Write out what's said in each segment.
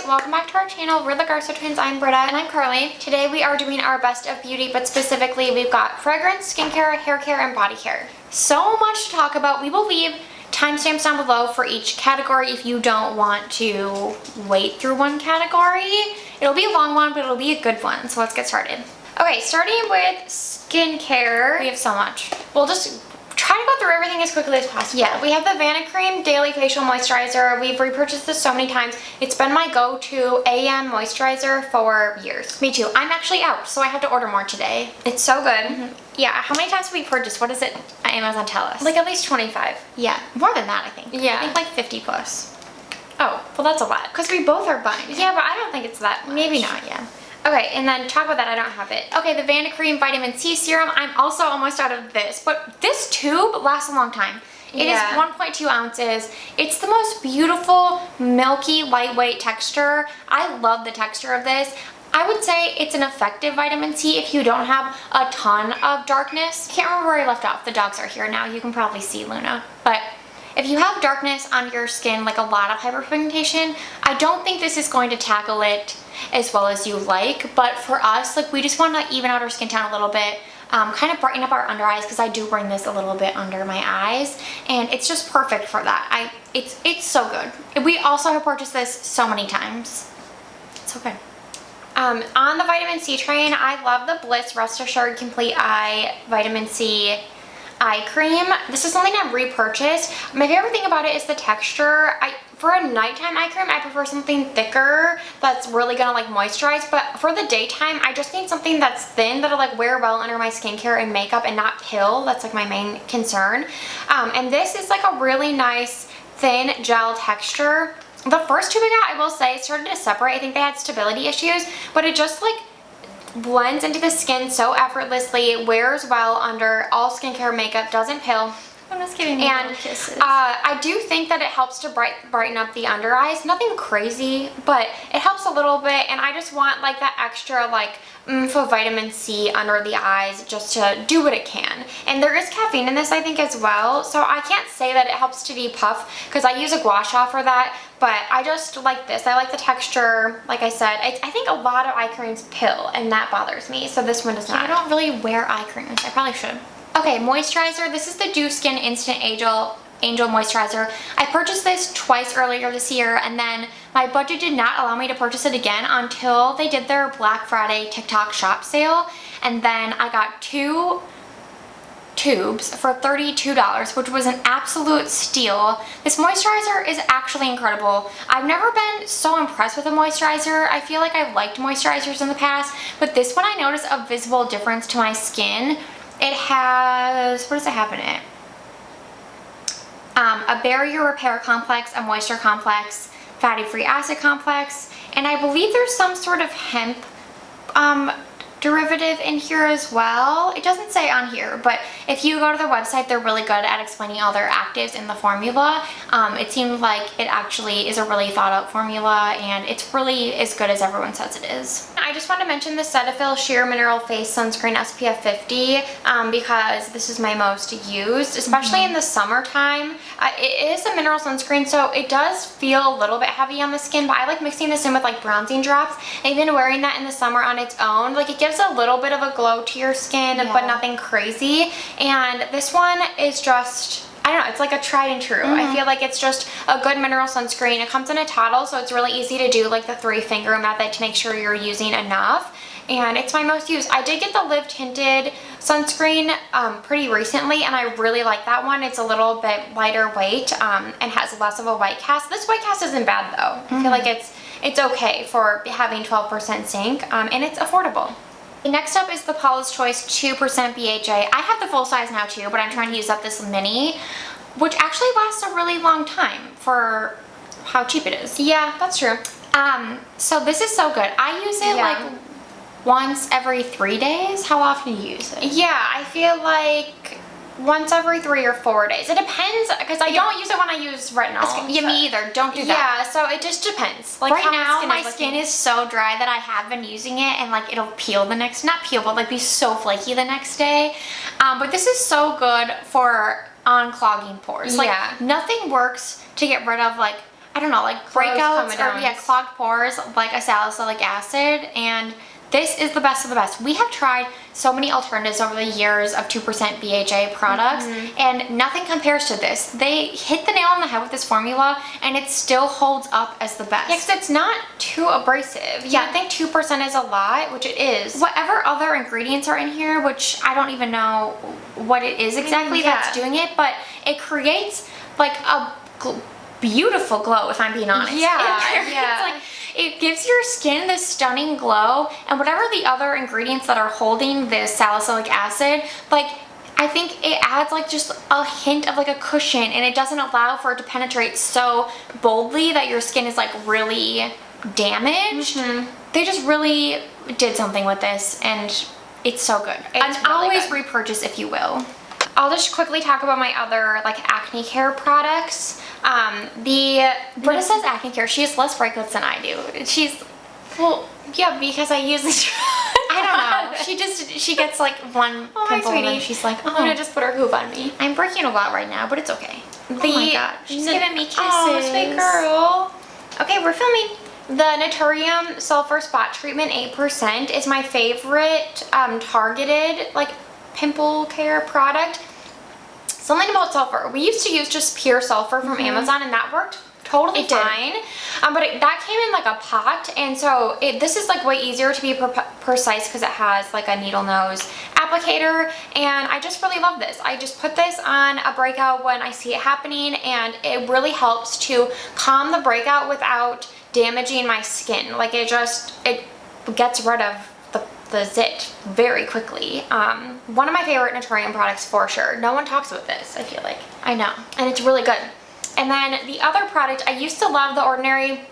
welcome back to our channel. We're the Garso Twins. I'm Britta. And I'm Carly. Today we are doing our best of beauty, but specifically we've got fragrance, skincare, hair care, and body care. So much to talk about. We will leave timestamps down below for each category if you don't want to wait through one category. It'll be a long one, but it'll be a good one. So let's get started. Okay, starting with skincare. We have so much. We'll just try to go through everything as quickly as possible. Yeah, we have the Vanicream Daily Facial Moisturizer. We've repurchased this so many times. It's been my go-to AM moisturizer for years. Me too. I'm actually out, so I have to order more today. It's so good. Yeah, how many times have we purchased? What is it? Amazon tell us. Like at least 25. Yeah, more than that I think. Yeah. I think like 50 plus. Oh, well that's a lot. Because we both are buying it. Yeah, but I don't think it's that much. Maybe not, yeah. Okay, and then talk about that, I don't have it. Okay, the Vanicream Vitamin C Serum. I'm also almost out of this, but this tube lasts a long time. It is 1.2 ounces. It's the most beautiful, milky, lightweight texture. I love the texture of this. I would say it's an effective vitamin C if you don't have a ton of darkness. Can't remember where I left off. The dogs are here now. You can probably see Luna. But if you have darkness on your skin, like a lot of hyperpigmentation, I don't think this is going to tackle it as well as you like. But for us, like we just want to even out our skin tone a little bit, kind of brighten up our under eyes, because I do bring this a little bit under my eyes, and it's just perfect for that. It's so good. We also have purchased this so many times. It's so good. On the vitamin C train, I love the Bliss Rest Assured Complete Eye Vitamin C eye cream. This is something I've repurchased. My favorite thing about it is the texture. For a nighttime eye cream, I prefer something thicker that's really gonna like moisturize, but for the daytime, I just need something that's thin that'll like wear well under my skincare and makeup and not pill. That's like my main concern. And this is like a really nice thin gel texture. The first tube I got, I will say, started to separate. I think they had stability issues, but it just like blends into the skin so effortlessly, wears well under all skincare makeup, doesn't pill. I'm just giving you little kisses. I do think that it helps to brighten up the under eyes. Nothing crazy, but it helps a little bit, and I just want like that extra like oomph of vitamin C under the eyes just to do what it can. And there is caffeine in this, I think, as well, so I can't say that it helps to depuff because I use a gua sha for that, but I just like this. I like the texture. Like I said, I think a lot of eye creams pill, and that bothers me, so this one does not. I don't really wear eye creams. I probably should. Okay, moisturizer. This is the Dew Skin Instant Angel Moisturizer. I purchased this twice earlier this year, and then my budget did not allow me to purchase it again until they did their Black Friday TikTok shop sale, and then I got 2 tubes for $32, which was an absolute steal. This moisturizer is actually incredible. I've never been so impressed with a moisturizer. I feel like I've liked moisturizers in the past, but this one I noticed a visible difference to my skin. It has, what does it have in it? A barrier repair complex, a moisture complex, fatty free acid complex, and I believe there's some sort of hemp derivative in here as well. It doesn't say on here, but if you go to their website, they're really good at explaining all their actives in the formula. It seems like it actually is a really thought out formula, and it's really as good as everyone says it is. I just want to mention the Cetaphil Sheer Mineral Face Sunscreen SPF 50 because this is my most used, especially in the summertime. It is a mineral sunscreen, so it does feel a little bit heavy on the skin, but I like mixing this in with like bronzing drops, and even wearing that in the summer on its own. Like it gives a little bit of a glow to your skin, but nothing crazy. And this one is just, I don't know, it's like a tried and true. I feel like it's just a good mineral sunscreen. It comes in a towel, so it's really easy to do like the 3-finger method to make sure you're using enough. And it's my most used. I did get the Live Tinted sunscreen pretty recently, and I really like that one. It's a little bit lighter weight and has less of a white cast. This white cast isn't bad though. I feel like it's okay for having 12% zinc, and it's affordable. Next up is the Paula's Choice 2% BHA. I have the full size now too, but I'm trying to use up this mini, which actually lasts a really long time for how cheap it is. Yeah, that's true. So this is so good. I use it like once every 3 days. How often do you use it? Yeah, I feel like once every 3 or 4 days. It depends, because I don't use it when I use retinol. Yeah, me either. Don't do that. Yeah, so it just depends. Like right now, my skin is so dry that I have been using it, and like it'll peel the next, not peel, but like be so flaky the next day. But this is so good for unclogging pores. Like nothing works to get rid of like I don't know, like breakouts or clogged pores, like a salicylic acid, and this is the best of the best. We have tried so many alternatives over the years of 2% BHA products, and nothing compares to this. They hit the nail on the head with this formula, and it still holds up as the best. Yeah, because it's not too abrasive. Yeah, I think 2% is a lot, which it is. Whatever other ingredients are in here, which I don't even know what it is exactly that's doing it, but it creates like a beautiful glow, if I'm being honest. Yeah. It gives your skin this stunning glow, and whatever the other ingredients that are holding this salicylic acid, like, I think it adds like just a hint of like a cushion, and it doesn't allow for it to penetrate so boldly that your skin is like really damaged. They just really did something with this, and it's so good. It's really always good. Repurchase if you will. I'll just quickly talk about my other like acne care products. Britta says acne care. She has less freckles than I do. Well, yeah, because I use it. I don't know. She gets like one pimple and then she's like, I'm gonna just put her hoof on me. I'm breaking a lot right now, but it's okay. Oh my god, she's giving me kisses. Oh, sweet girl. Okay, we're filming. The Naturium Sulfur Spot Treatment 8% is my favorite targeted like pimple care product. Something about sulfur. We used to use just pure sulfur from Amazon, and that worked totally fine. But that came in like a pot, and so this is like way easier to be precise because it has like a needle nose applicator, and I just really love this. I just put this on a breakout when I see it happening, and it really helps to calm the breakout without damaging my skin. Like it gets rid of the zit very quickly. One of my favorite Naturium products for sure. No one talks about this, I feel like. I know, and it's really good. And then the other product, I used to love the Ordinary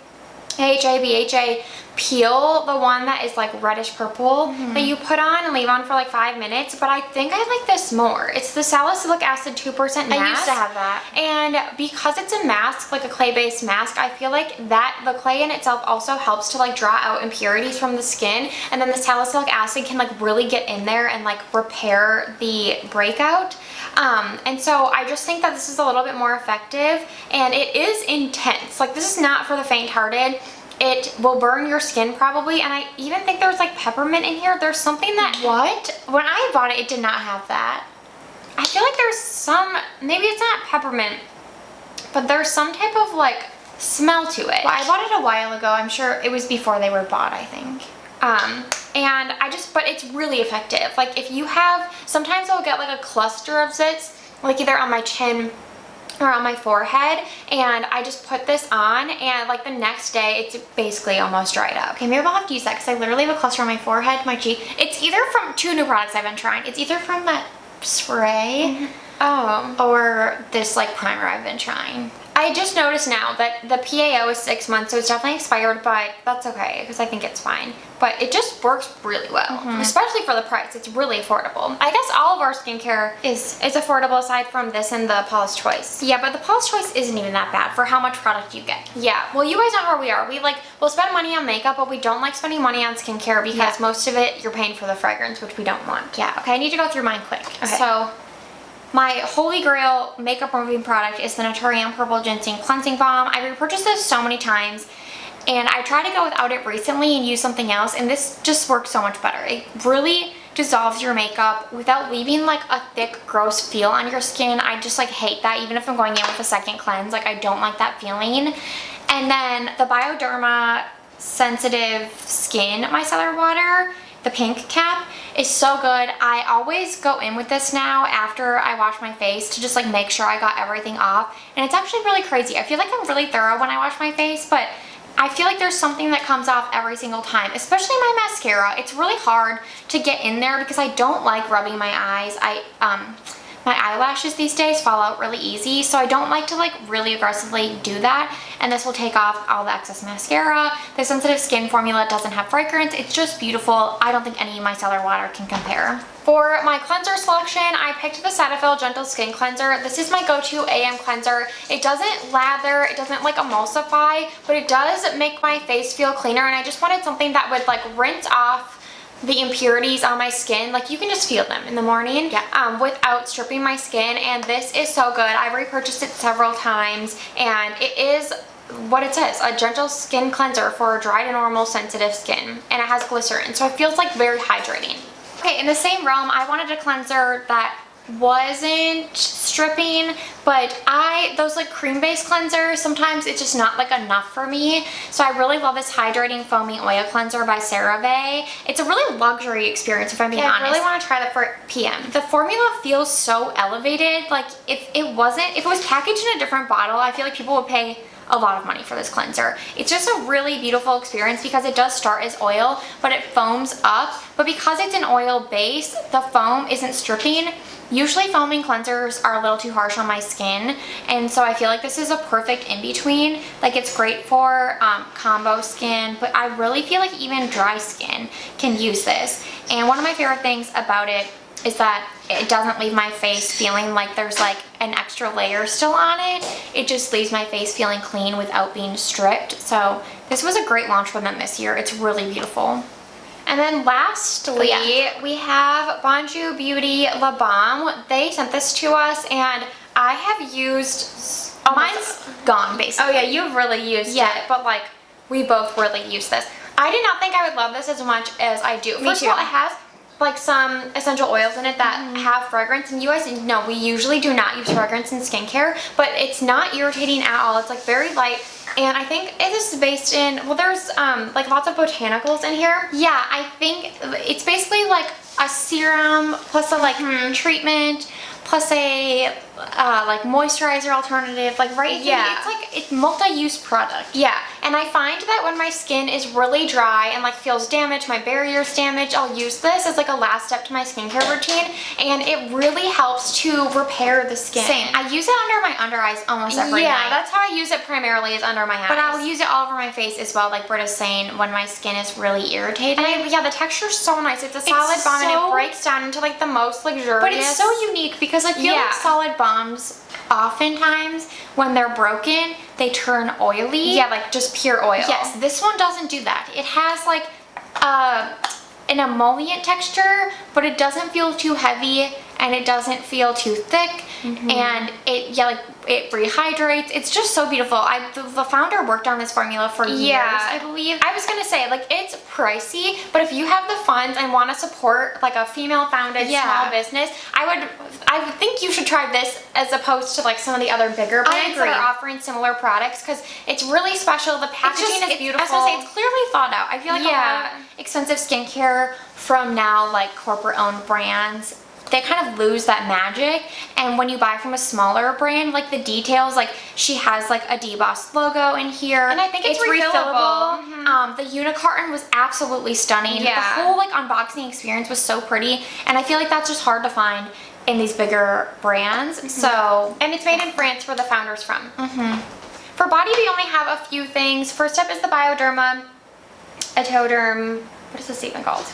AHA BHA peel, the one that is like reddish purple that you put on and leave on for like 5 minutes, but I think I like this more. It's the salicylic acid 2% mask. I used to have that. And because it's a mask, like a clay-based mask, I feel like that the clay in itself also helps to like draw out impurities from the skin, and then the salicylic acid can like really get in there and like repair the breakout. And so I just think that this is a little bit more effective, and it is intense. Like this is not for the faint-hearted. It will burn your skin probably, and I even think there's like peppermint in here. There's something that... What? When I bought it, it did not have that. I feel like there's some... Maybe it's not peppermint, but there's some type of like smell to it. Well, I bought it a while ago. I'm sure it was before they were bought, I think. And but it's really effective. Like if you have... Sometimes I'll get like a cluster of zits, like either on my chin or on my forehead, and I just put this on, and like the next day it's basically almost dried up. Okay, maybe I'll have to use that because I literally have a cluster on my forehead, my cheek. It's either from 2 new products I've been trying. It's either from that spray or this like primer I've been trying. I just noticed now that the PAO is 6 months, so it's definitely expired, but that's okay because I think it's fine. But it just works really well, especially for the price. It's really affordable. I guess all of our skincare is affordable aside from this and the Paula's Choice. Yeah, but the Paula's Choice isn't even that bad for how much product you get. Yeah, well, you guys know how we are. We'll spend money on makeup, but we don't like spending money on skincare because most of it you're paying for the fragrance, which we don't want. Yeah, okay, I need to go through mine quick. Okay. So, my holy grail makeup removing product is the Naturium Purple Ginseng Cleansing Balm. I repurchased this so many times, and I tried to go without it recently and use something else, and this just works so much better. It really dissolves your makeup without leaving like a thick, gross feel on your skin. I just like hate that, even if I'm going in with a second cleanse. Like I don't like that feeling. And then the Bioderma Sensitive Skin Micellar Water, the pink cap, is so good. I always go in with this now after I wash my face to just like make sure I got everything off, and it's actually really crazy. I feel like I'm really thorough when I wash my face, but I feel like there's something that comes off every single time, especially my mascara. It's really hard to get in there because I don't like rubbing my eyes. My eyelashes these days fall out really easy, so I don't like to like really aggressively do that, and this will take off all the excess mascara. The sensitive skin formula doesn't have fragrance. It's just beautiful. I don't think any micellar water can compare. For my cleanser selection, I picked the Cetaphil Gentle Skin Cleanser. This is my go-to AM cleanser. It doesn't lather, it doesn't like emulsify, but it does make my face feel cleaner, and I just wanted something that would like rinse off the impurities on my skin. Like you can just feel them in the morning without stripping my skin, and this is so good. I've repurchased it several times, and it is what it says, a gentle skin cleanser for dry to normal sensitive skin, and it has glycerin, so it feels like very hydrating. Okay, in the same realm, I wanted a cleanser that wasn't stripping, but those like cream-based cleansers, sometimes it's just not like enough for me. So I really love this hydrating foamy oil cleanser by CeraVe. It's a really luxury experience, if I'm being honest. I really want to try that for PM. The formula feels so elevated. Like if it was packaged in a different bottle, I feel like people would pay a lot of money for this cleanser. It's just a really beautiful experience because it does start as oil, but it foams up. But because it's an oil base, the foam isn't stripping. Usually foaming cleansers are a little too harsh on my skin, and so I feel like this is a perfect in-between. Like, it's great for combo skin, but I really feel like even dry skin can use this. And one of my favorite things about it is that it doesn't leave my face feeling like there's like an extra layer still on it. It just leaves my face feeling clean without being stripped. So this was a great launch for them this year. It's really beautiful. And then lastly, we have Bonjour Beauty La Balm. They sent this to us, and I have used, mine's gone basically. Oh yeah, you've really used it, but like we both really use this. I did not think I would love this as much as I do. First of all, it has like some essential oils in it that have fragrance, and you guys know we usually do not use fragrance in skincare, but it's not irritating at all. It's like very light, and I think it is based in, well, there's like lots of botanicals in here. Yeah, I think it's basically like a serum plus a like treatment plus a like moisturizer alternative, like it's like it's multi-use product. Yeah, and I find that when my skin is really dry and like feels damaged, my barrier's damaged, I'll use this as like a last step to my skincare routine, and it really helps to repair the skin. Same. I use it under my under eyes almost every night. Yeah, that's how I use it primarily, is under my eyes. But I'll use it all over my face as well, like Britta's saying, when my skin is really irritated. And yeah, the texture's so nice. It's a solid balm, and it breaks down into like the most luxurious. But it's so unique because I feel like solid balms, oftentimes when they're broken, they turn oily. Yeah, like just pure oil. Yes, this one doesn't do that. It has like an emollient texture, but it doesn't feel too heavy and it doesn't feel too thick, and it rehydrates. It's just so beautiful. The founder worked on this formula for years, I believe. I was gonna say, like, it's pricey, but if you have the funds and want to support like a female-founded small business, I would think you should try this as opposed to like some of the other bigger brands that are offering similar products, because it's really special. The packaging is beautiful. I was gonna say, it's clearly thought out. I feel like a lot of expensive skincare from now, like corporate-owned brands, they kind of lose that magic. And when you buy from a smaller brand, like the details, like she has like a DBOSS logo in here, and I think it's refillable. The unicorn was absolutely stunning. The whole like unboxing experience was so pretty, and I feel like that's just hard to find in these bigger brands. So, and it's made in France, where the founder's from. For body, we only have a few things. First up is the Bioderma Atoderm. What is this even called?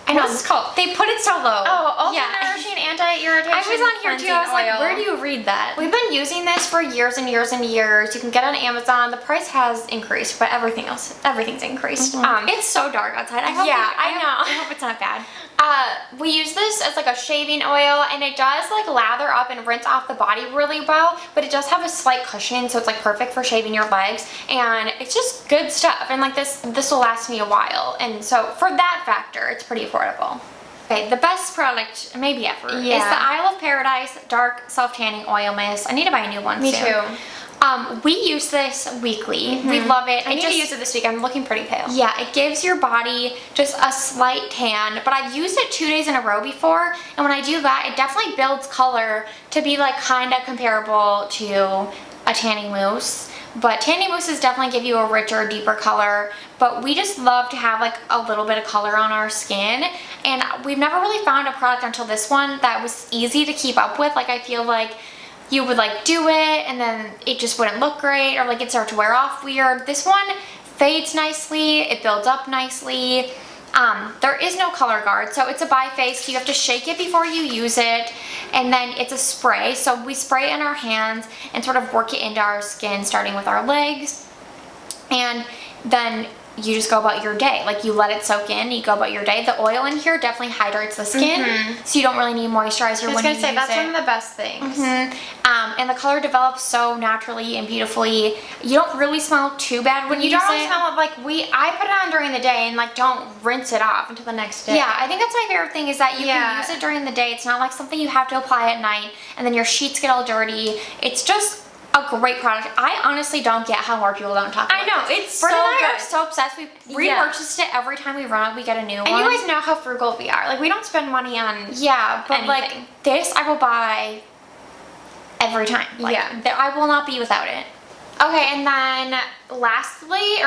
I know, it's called. They put it so low. Oh, ultra nourishing, anti-irritation. I was on here too. I was like, where do you read that? We've been using this for years and years and years. You can get it on Amazon. The price has increased, but everything's increased. It's so dark outside. I hope it's not bad. We use this as like a shaving oil, and it does like lather up and rinse off the body really well, but it does have a slight cushion, so it's like perfect for shaving your legs, and it's just good stuff. And like this will last me a while, and so for that factor, it's pretty affordable. Okay, the best product maybe ever is the Isle of Paradise Dark Self-Tanning Oil Mist. I need to buy a new one soon. Me too. We use this weekly. We love it. I need to use it this week. I'm looking pretty pale. Yeah, it gives your body just a slight tan, but I've used it 2 days in a row before, and when I do that, it definitely builds color to be like kind of comparable to a tanning mousse. But tanning mousses definitely give you a richer, deeper color, but we just love to have like a little bit of color on our skin, and we've never really found a product until this one that was easy to keep up with. Like, I feel like you would like do it and then it just wouldn't look great, or like it started to wear off weird. This one fades nicely, it builds up nicely. There is no color guard, so it's a bi-faced. You have to shake it before you use it, and then it's a spray. So we spray it in our hands and sort of work it into our skin, starting with our legs, and then you just go about your day. Like you let it soak in, you go about your day. The oil in here definitely hydrates the skin, so you don't really need moisturizer when you use it. I was gonna say, that's one of the best things. And the color develops so naturally and beautifully. You don't really smell too bad when you use it. You don't really smell it. Like I put it on during the day and like don't rinse it off until the next day. Yeah, I think that's my favorite thing is that you can use it during the day. It's not like something you have to apply at night and then your sheets get all dirty. It's just a great product. I honestly don't get how more people don't talk about it. I know, it's Britt so and I good. are so obsessed. We repurchased it every time we run it. We get a new one. And you guys know how frugal we are. Like we don't spend money on but like this I will buy every time. Like, I will not be without it. Okay, and then lastly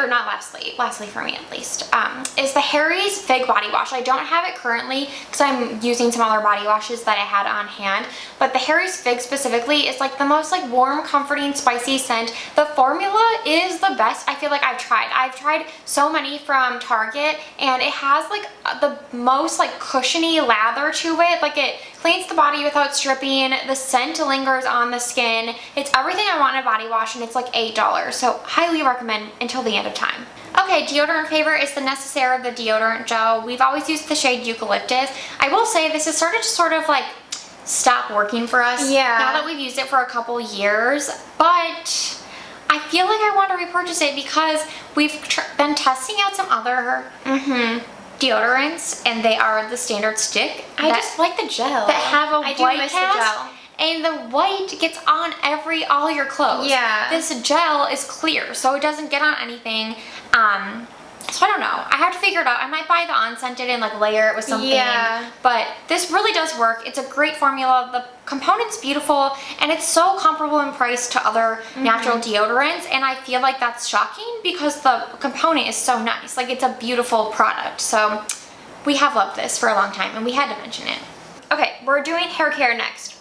for me at least, is the Harry's Fig Body Wash. I don't have it currently because I'm using some other body washes that I had on hand, but the Harry's Fig specifically is like the most like warm, comforting, spicy scent. The formula is the best I feel like I've tried so many from Target, and it has like the most like cushiony lather to it. Like it cleans the body without stripping. The scent lingers on the skin. It's everything I want in a body wash, and it's like $8, so highly recommend until the end of time. Okay, deodorant favorite is the Necessaire, the deodorant gel. We've always used the shade Eucalyptus. I will say this has started to sort of like stop working for us now that we've used it for a couple years, but I feel like I want to repurchase it because we've been testing out some other deodorants, and they are the standard stick. I just like the gel. That have a white miss cast. the gel. And the white gets on all your clothes. Yeah. This gel is clear, so it doesn't get on anything. So I don't know. I have to figure it out. I might buy the unscented and like layer it with something. Yeah. But this really does work. It's a great formula. The component's beautiful, and it's so comparable in price to other natural deodorants. And I feel like that's shocking because the component is so nice. Like it's a beautiful product. So we have loved this for a long time, and we had to mention it. Okay, we're doing hair care next.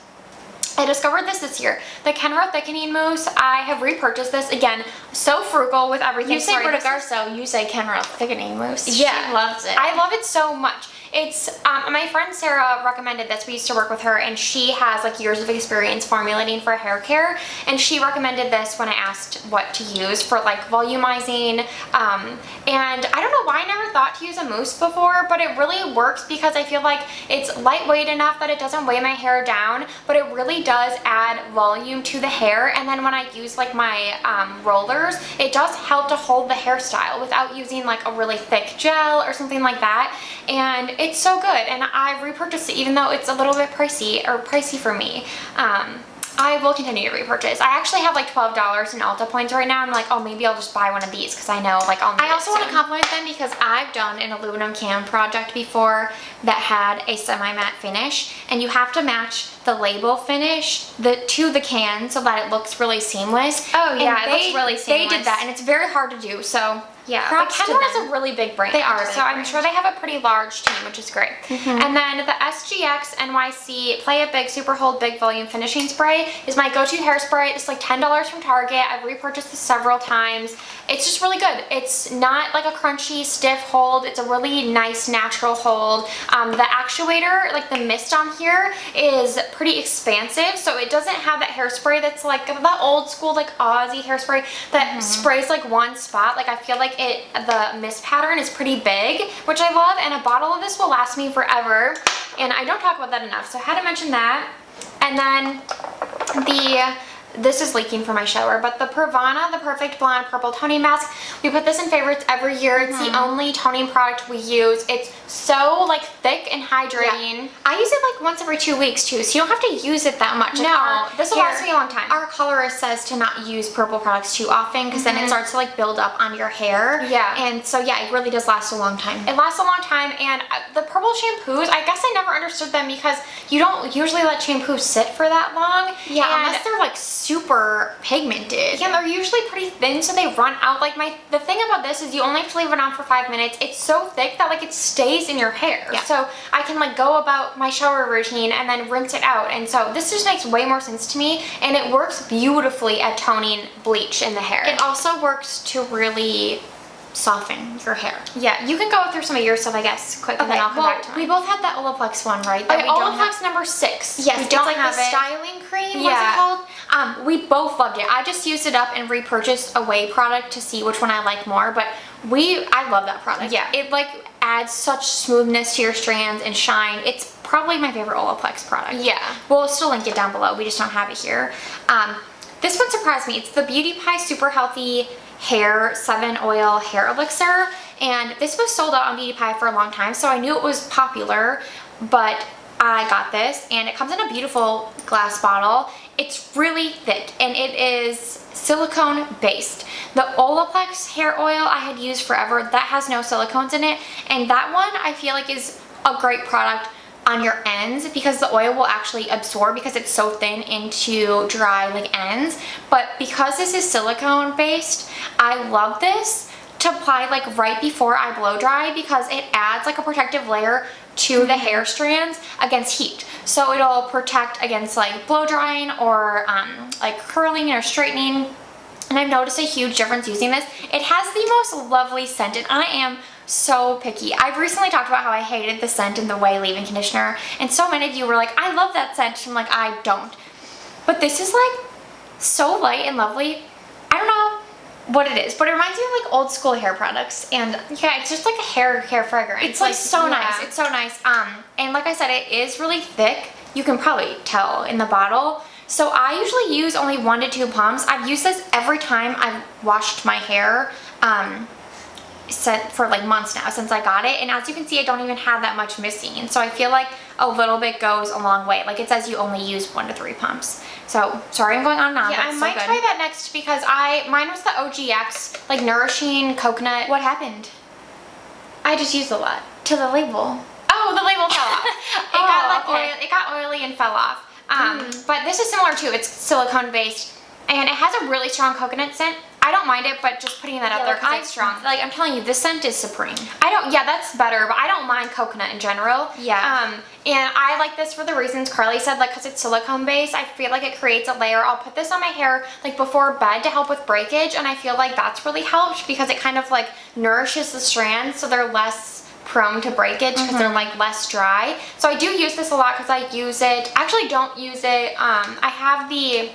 I discovered this year. The Kenra Thickening Mousse. I have repurchased this again. So frugal with everything. You say Britta Garso, you say Kenra Thickening Mousse. Yeah. She loves it. I love it so much. It's, my friend Sarah recommended this. We used to work with her, and she has like years of experience formulating for hair care, and she recommended this when I asked what to use for like volumizing, and I don't know why I never thought to use a mousse before, but it really works because I feel like it's lightweight enough that it doesn't weigh my hair down, but it really does add volume to the hair. And then when I use like my rollers, it does help to hold the hairstyle without using like a really thick gel or something like that. And it's so good, and I repurchased it even though it's a little bit pricey for me. I will continue to repurchase. I actually have like $12 in Ulta points right now. I'm like, oh, maybe I'll just buy one of these because I know like I'll need I also want to soon. compliment them because I've done an aluminum can project before that had a semi-matte finish, and you have to match the label finish to the can so that it looks really seamless. Oh yeah, and it looks really seamless. They did that, and it's very hard to do. So yeah, props but to Kenra is them. a really big brand. They are, so I'm sure they have a pretty large team, which is great. And then the SGX NYC Play It Big Super Hold Big Volume Finishing Spray is my go-to hairspray. It's like $10 from Target. I've repurchased this several times. It's just really good. It's not like a crunchy, stiff hold. It's a really nice, natural hold. The actuator, like the mist on here, is pretty expansive, so it doesn't have that hairspray that's like the old school like Aussie hairspray that sprays like one spot. Like I feel like the mist pattern is pretty big, which I love, and a bottle of this will last me forever, and I don't talk about that enough, so I had to mention that. And then this is leaking from my shower, but the Pravana, the Perfect Blonde Purple Toning Mask, we put this in favorites every year. It's the only toning product we use. It's so like thick and hydrating. Yeah. I use it like once every 2 weeks too, so you don't have to use it that much. No, this will last me a long time. Our colorist says to not use purple products too often because then it starts to like build up on your hair. Yeah. And so yeah, it really does last a long time. It lasts a long time, and the purple shampoos, I guess I never understood them because you don't usually let shampoos sit for that long. Yeah, and unless they're like super pigmented. Yeah, they're usually pretty thin, so they run out. Like the thing about this is you only have to leave it on for 5 minutes. It's so thick that like it stays in your hair. Yeah. So I can like go about my shower routine and then rinse it out. And so this just makes way more sense to me, and it works beautifully at toning bleach in the hair. It also works to really soften your hair. Yeah, you can go through some of your stuff, I guess, quick, and then I'll come back to mine. We both had that Olaplex one, right? Okay, Olaplex number 6. Yes, we it's don't like have the it. styling cream. Yeah. What's it called? We both loved it. I just used it up and repurchased a whey product to see which one I like more, but I love that product. Yeah. It like adds such smoothness to your strands and shine. It's probably my favorite Olaplex product. Yeah. We'll still link it down below. We just don't have it here. This one surprised me. It's the Beauty Pie Super Healthy Hair 7 Oil Hair Elixir. And this was sold out on Beauty Pie for a long time, so I knew it was popular, but I got this, and it comes in a beautiful glass bottle. It's really thick, and it is silicone based. The Olaplex hair oil I had used forever, that has no silicones in it, and that one I feel like is a great product on your ends because the oil will actually absorb because it's so thin into dry like ends. But because this is silicone based, I love this to apply like right before I blow dry because it adds like a protective layer to the hair strands against heat. So it'll protect against like blow drying or like curling or straightening. And I've noticed a huge difference using this. It has the most lovely scent, and I am so picky. I've recently talked about how I hated the scent in the Way leave-in conditioner, and so many of you were like, I love that scent. I'm like, I don't. But this is like so light and lovely. I don't know what it is, but it reminds me of like old school hair products, and yeah, it's just like a hair care fragrance. It's like so nice. It's so nice. And like I said, it is really thick. You can probably tell in the bottle. So I usually use only 1 to 2 pumps. I've used this every time I've washed my hair for like months now since I got it. And as you can see, I don't even have that much missing. So I feel like a little bit goes a long way. Like it says you only use 1 to 3 pumps. So sorry I'm going on now. Yeah, I might try that next because mine was the OGX, like nourishing coconut. What happened? I just used a lot. To the label. Oh, the label fell off. It got oily and fell off. But this is similar too. It's silicone based, and it has a really strong coconut scent. I don't mind it, but just putting that out there because it's strong. Like I'm telling you, this scent is supreme. Yeah, that's better, but I don't mind coconut in general. Yeah. And I like this for the reasons Carly said, like because it's silicone based. I feel like it creates a layer. I'll put this on my hair like before bed to help with breakage, and I feel like that's really helped because it kind of like nourishes the strands so they're less prone to breakage because they're like less dry. So I do use this a lot because I use it. Actually don't use it. I have the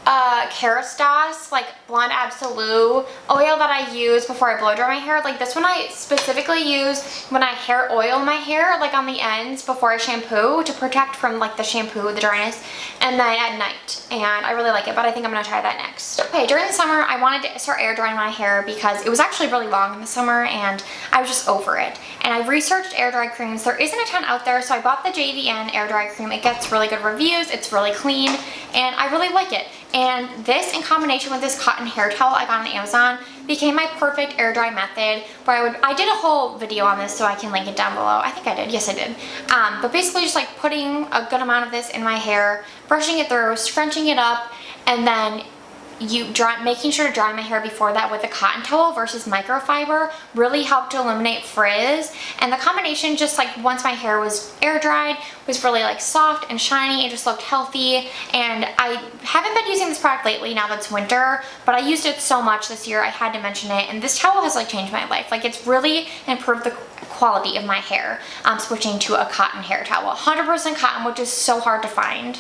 Kerastase like Blonde Absolute oil that I use before I blow dry my hair. Like this one I specifically use when I hair oil my hair, like on the ends before I shampoo to protect from like the shampoo, the dryness, and then at night. And I really like it, but I think I'm gonna try that next. Okay, during the summer I wanted to start air drying my hair because it was actually really long in the summer and I was just over it. And I researched air dry creams. There isn't a ton out there, so I bought the JVN air dry cream. It gets really good reviews, it's really clean, and I really like it. And this in combination with this cotton hair towel I got on Amazon became my perfect air dry method where I did a whole video on this, so I can link it down below. I think I did, yes I did. But basically just like putting a good amount of this in my hair, brushing it through, scrunching it up, and then making sure to dry my hair before that with a cotton towel versus microfiber really helped to eliminate frizz. And the combination, just like once my hair was air dried, was really like soft and shiny. It just looked healthy. And I haven't been using this product lately now that it's winter, but I used it so much this year I had to mention it. And this towel has like changed my life. Like it's really improved the quality of my hair. Switching to a cotton hair towel, 100% cotton, which is so hard to find.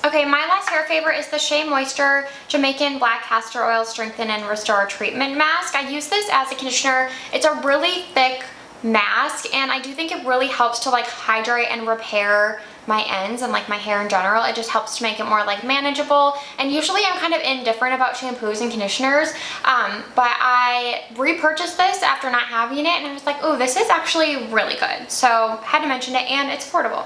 Okay, my last hair favorite is the Shea Moisture Jamaican Black Castor Oil Strengthen and Restore Treatment Mask. I use this as a conditioner. It's a really thick mask, and I do think it really helps to like hydrate and repair my ends and like my hair in general. It just helps to make it more like manageable. And usually I'm kind of indifferent about shampoos and conditioners, but I repurchased this after not having it, and I was like, oh, this is actually really good. So had to mention it, and it's affordable.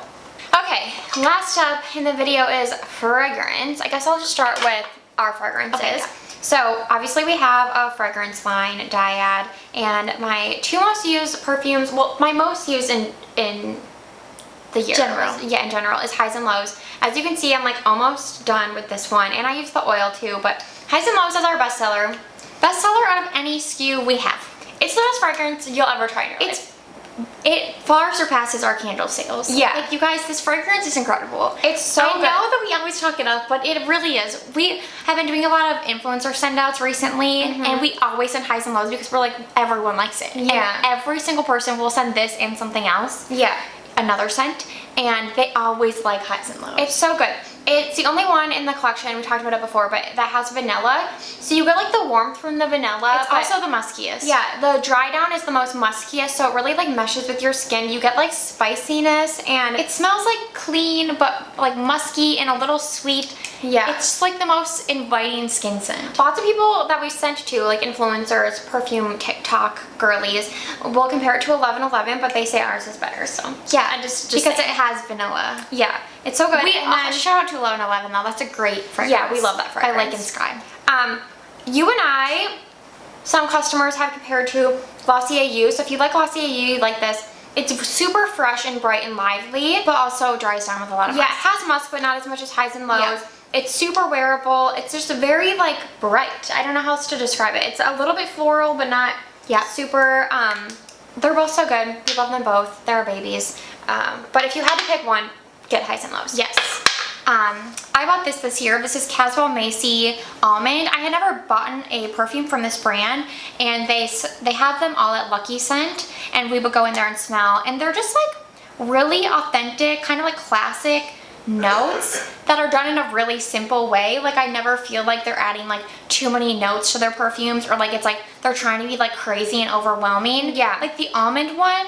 Okay, last up in the video is fragrance. I guess I'll just start with our fragrances. Okay, yeah. So obviously we have a fragrance line, Dyad, and my two most used perfumes, well, my most used in the year. In general, is Highs and Lows. As you can see, I'm like almost done with this one, and I use the oil too, but Highs and Lows is our bestseller. Bestseller out of any SKU we have. It's the best fragrance you'll ever try in your life. It far surpasses our candle sales. Yeah. Like, you guys, this fragrance is incredible. It's so good. I know that we always talk it up, but it really is. We have been doing a lot of influencer send-outs recently, and we always send Highs and Lows because we're like, everyone likes it. Yeah. And every single person will send this and something else. Yeah. Another scent, and they always like Highs and Lows. It's so good. It's the only one in the collection, we talked about it before, but that has vanilla. So you get like the warmth from the vanilla. It's also the muskiest. Yeah, the dry down is the most muskiest, so it really like meshes with your skin. You get like spiciness, and it smells like clean, but like musky and a little sweet. Yeah. It's just like the most inviting skin scent. Lots of people that we sent to, like influencers, perfume, TikTok girlies, will compare it to 1111, but they say ours is better, so. Yeah, I just because saying. it has vanilla. Yeah, it's so good. We And then- shout out to 1111 though. That's a great fragrance. Yeah, we love that fragrance. By Lake and Sky. You and I, some customers have compared to Glossier You. So if you like Glossier You, you like this. It's super fresh and bright and lively, But also dries down with a lot of yeah, it musk. has musk, but not as much as highs and lows. Yeah. It's super wearable. It's just very like bright. I don't know how else to describe it. It's a little bit floral, but not super. They're both so good. We love them both. They're babies. But if you had to pick one, get highs and lows. Yes. I bought this year. This is Caswell Macy Almond. I had never bought a perfume from this brand, and they have them all at Lucky Scent, and we would go in there and smell, and they're just like really authentic, kind of like classic notes that are done in a really simple way. Like I never feel like they're adding like too many notes to their perfumes, or like it's like they're trying to be like crazy and overwhelming. Yeah. Like the almond one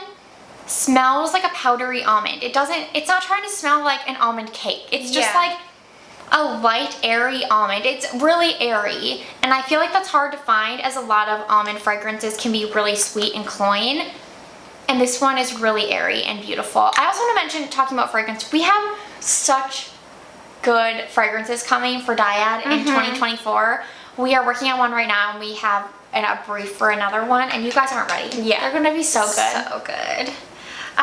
smells like a powdery almond. It's not trying to smell like an almond cake. It's just Yeah. like a light, airy almond. It's really airy, and I feel like that's hard to find, as a lot of almond fragrances can be really sweet and cloying. And this one is really airy and beautiful. I also want to mention, talking about fragrance, we have such good fragrances coming for Dyad in 2024. We are working on one right now, and we have a brief for another one, and you guys aren't ready. Yeah. They're gonna be so good. So good.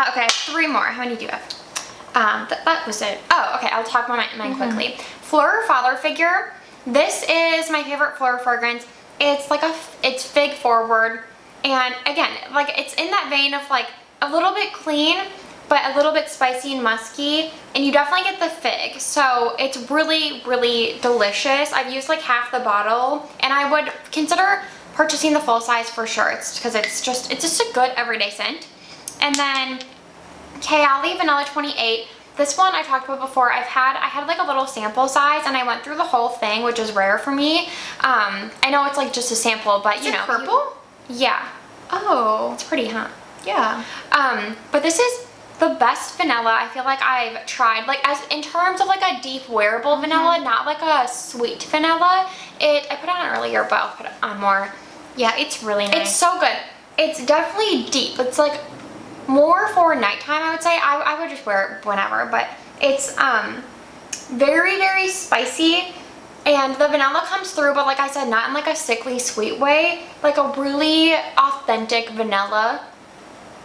Okay, 3 more. How many do you have? That was it. Oh, okay. I'll talk about mine quickly. Fleur Father Figure. This is my favorite Fleur fragrance. It's like it's fig forward, and again, like it's in that vein of like a little bit clean, but a little bit spicy and musky, and you definitely get the fig. So it's really, really delicious. I've used like half the bottle, and I would consider purchasing the full size for sure. It's because it's just a good everyday scent. And then Kayali Vanilla 28. This one I talked about before. I had like a little sample size, and I went through the whole thing, which is rare for me. I know it's like just a sample, but Is you it know. purple? Yeah. Oh, It's pretty, huh? yeah. But this is the best vanilla I feel like I've tried. Like as in terms of like a deep wearable vanilla, not like a sweet vanilla. I put it on earlier, but I'll put it on more. Yeah, it's really nice. It's so good. It's definitely deep. It's like more for nighttime, I would say. I would just wear it whenever, but it's very, very spicy, and the vanilla comes through, but like I said, not in like a sickly sweet way, like a really authentic vanilla,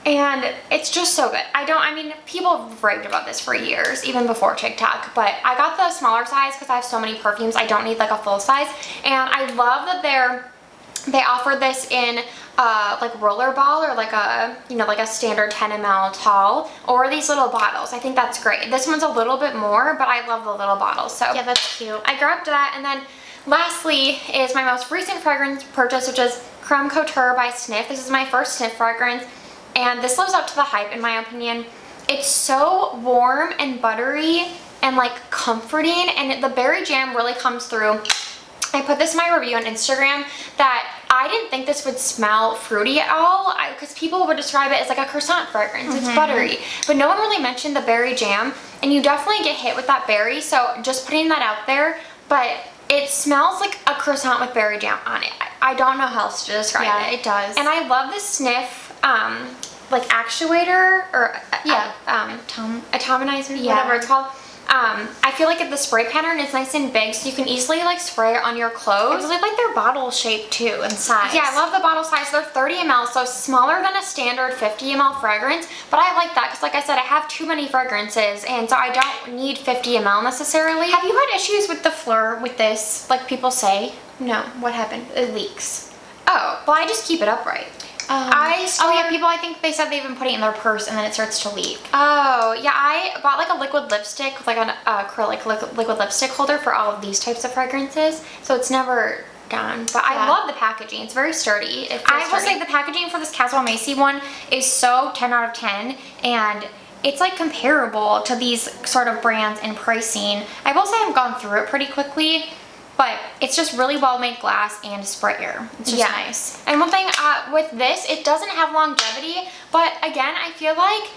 and it's just so good. I mean, people have raved about this for years, even before TikTok, but I got the smaller size because I have so many perfumes. I don't need like a full size, and I love that they offer this in like roller ball, or like a standard 10 ml tall, or these little bottles. I think that's great. This one's a little bit more, but I love the little bottles. So Yeah, that's cute. I grabbed that. And then lastly is my most recent fragrance purchase, which is Creme Couture by Sniff. This is my first Sniff fragrance, and this lives up to the hype in my opinion. It's so warm and buttery and like comforting, and the berry jam really comes through. I put this in my review on Instagram that I didn't think this would smell fruity at all, because people would describe it as like a croissant fragrance. It's buttery, but no one really mentioned the berry jam, and you definitely get hit with that berry, so just putting that out there. But it smells like a croissant with berry jam on it. I don't know how else to describe it. Yeah, it does. And I love the Sniff like actuator, or atomizer, whatever it's called. I feel like the spray pattern is nice and big, so you can easily like spray it on your I clothes. really like their bottle shape too, and size. Yeah, I love the bottle size. They're 30 ml, so smaller than a standard 50 ml fragrance. But I like that because, like I said, I have too many fragrances, and so I don't need 50 ml necessarily. Have you had issues with the Fleur with this, like people say? No. What happened? It leaks. Oh, well, I just keep it upright. Oh yeah, people, I think they said they've been putting it in their purse and then it starts to leak. Oh, yeah, I bought like a liquid lipstick with like an acrylic liquid lipstick holder for all of these types of fragrances, so it's never done. But I Yeah. love the packaging. It's very sturdy. I will say the packaging for this Caswell Macy one is so 10 out of 10, and it's like comparable to these sort of brands in pricing. I will say I've gone through it pretty quickly, but it's just really well made glass and sprayer. It's just nice. And one thing with this, it doesn't have longevity, but again, I feel like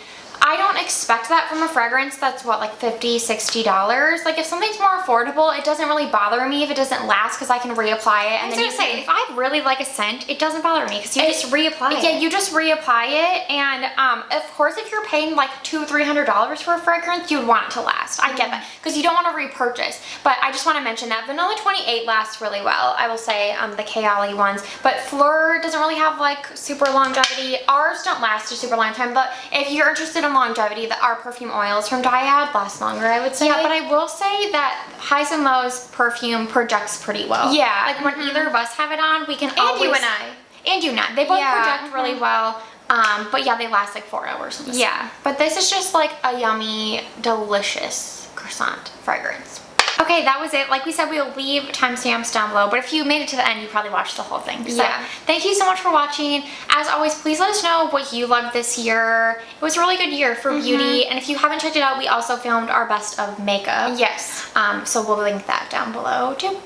I don't expect that from a fragrance that's what, like $50, $60. Like if something's more affordable, it doesn't really bother me if it doesn't last because I can reapply it. And I was gonna say, if I really like a scent, it doesn't bother me because you just reapply it. Yeah, you just reapply it, and of course, if you're paying like $200, $300 for a fragrance, you'd want it to last. I get that because you don't want to repurchase. But I just want to mention that Vanilla 28 lasts really well. I will say the Kayali ones, but Fleur doesn't really have like super longevity. Ours don't last a super long time, but if you're interested in longevity, our perfume oils from Dyad last longer, I would say. Yeah, but I will say that Highs and Lows perfume projects pretty well. Yeah. Like when either of us have it on, we can And always... you and I. And you and I. They both project really well. But yeah, they last like 4 hours. Yeah, but this is just like a yummy, delicious croissant fragrance. Okay, that was it. Like we said, we'll leave timestamps down below, but if you made it to the end, you probably watched the whole thing. So Yeah. thank you so much for watching. As always, please let us know what you loved this year. It was a really good year for beauty, and if you haven't checked it out, we also filmed our best of makeup. Yes. So we'll link that down below too.